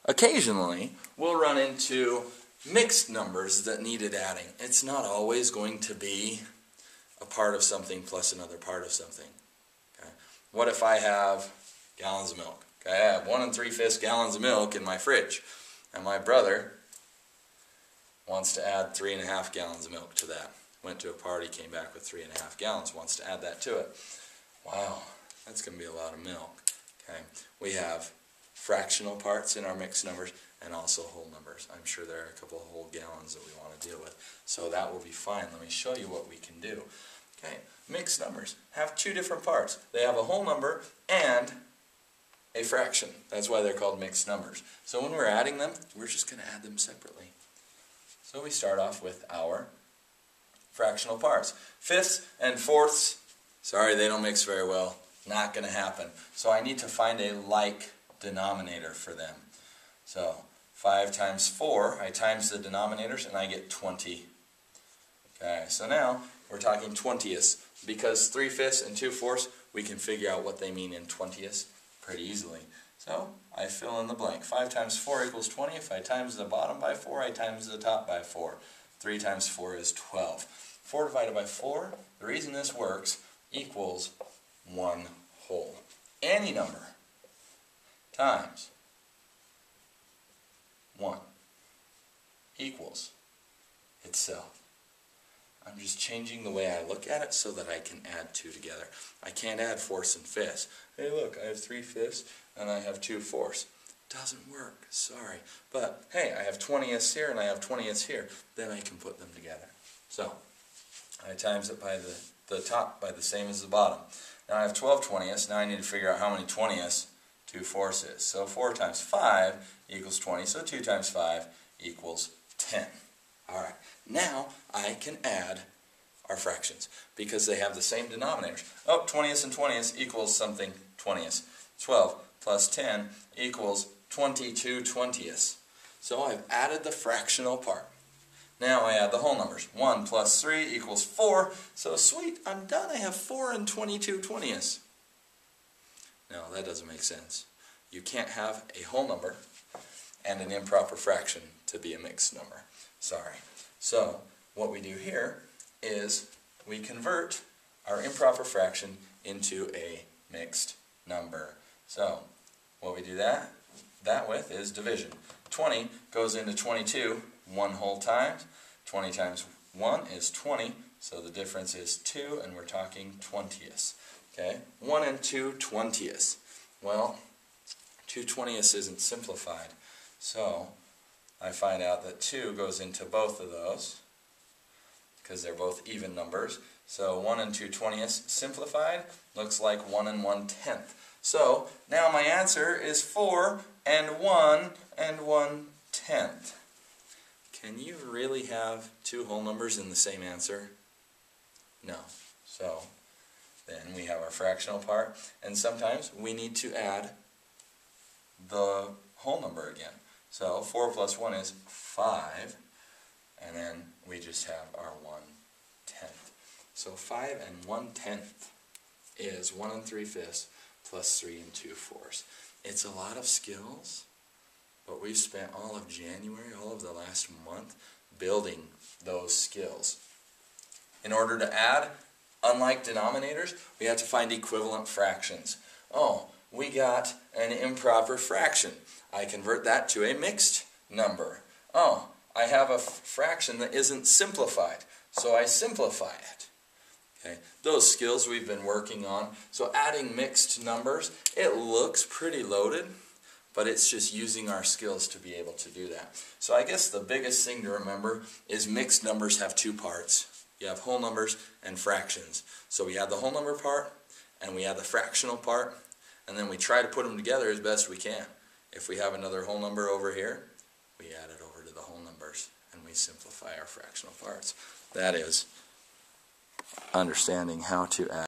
Occasionally, we'll run into mixed numbers that needed adding. It's not always going to be a part of something plus another part of something. Okay? What if I have gallons of milk? Okay, I have 1 3/5 gallons of milk in my fridge, and my brother wants to add 3.5 gallons of milk to that. Went to a party, came back with 3.5 gallons, wants to add that to it. Wow, that's going to be a lot of milk. Okay, we have fractional parts in our mixed numbers and also whole numbers. I'm sure there are a couple of whole gallons that we want to deal with. So that will be fine. Let me show you what we can do. Okay, mixed numbers have two different parts. They have a whole number and a fraction. That's why they're called mixed numbers. So when we're adding them, we're just going to add them separately. So we start off with our fractional parts. Fifths and fourths, sorry, they don't mix very well. Not going to happen. So I need to find a like denominator for them. So 5 times 4, I times the denominators and I get 20. Okay, so now we're talking 20ths. Because 3/5 and 2/4, we can figure out what they mean in 20ths pretty easily. So I fill in the blank. 5 times 4 equals 20. If I times the bottom by 4, I times the top by 4. 3 times 4 is 12. 4 divided by 4, the reason this works, equals 1 whole. Any number times 1 equals itself. I'm just changing the way I look at it so that I can add 2 together. I can't add 4ths and 5ths. Hey look, I have 3/5 and I have 2/4. Doesn't work, sorry. But hey, I have 20ths here and I have 20ths here. Then I can put them together. So, I times it by the top by the same as the bottom. Now I have 12 20ths. Now I need to figure out how many 20ths 2/4 is. So 4 times 5 equals 20. So 2 times 5 equals 10. Alright, now I can add our fractions because they have the same denominators. Oh, 20ths and 20ths equals something 20ths. 12 plus 10 equals 22 20ths. So I've added the fractional part. Now I add the whole numbers. 1 plus 3 equals 4. So sweet, I'm done. I have 4 and 22 20ths. No, that doesn't make sense. You can't have a whole number and an improper fraction to be a mixed number. Sorry. So what we do here is we convert our improper fraction into a mixed number. So what we do that with is division. 20 goes into 22 1 whole time. 20 times 1 is 20, so the difference is 2, and we're talking 20ths. Okay? 1 and 2 20ths. Well, 2 20ths isn't simplified, so I find out that 2 goes into both of those because they're both even numbers. So 1 and 2 20ths simplified looks like 1 and 1/10. So now my answer is 4 and 1 and 1/10. Can you really have two whole numbers in the same answer? No. So then we have our fractional part, and sometimes we need to add the whole number again. So 4 plus 1 is 5, and then we just have our 1/10. So 5 and 1/10 is 1 3/5 plus 3 2/4. It's a lot of skills, but we've spent all of January, all of the last month, building those skills. In order to add, unlike denominators, we have to find equivalent fractions. Oh, we got an improper fraction. I convert that to a mixed number. Oh, I have a fraction that isn't simplified, so I simplify it. Okay, those skills we've been working on. So adding mixed numbers, it looks pretty loaded, but it's just using our skills to be able to do that. So I guess the biggest thing to remember is mixed numbers have two parts. You have whole numbers and fractions. So we add the whole number part, and we add the fractional part, and then we try to put them together as best we can. If we have another whole number over here, we add it over to the whole numbers, and we simplify our fractional parts. That is understanding how to add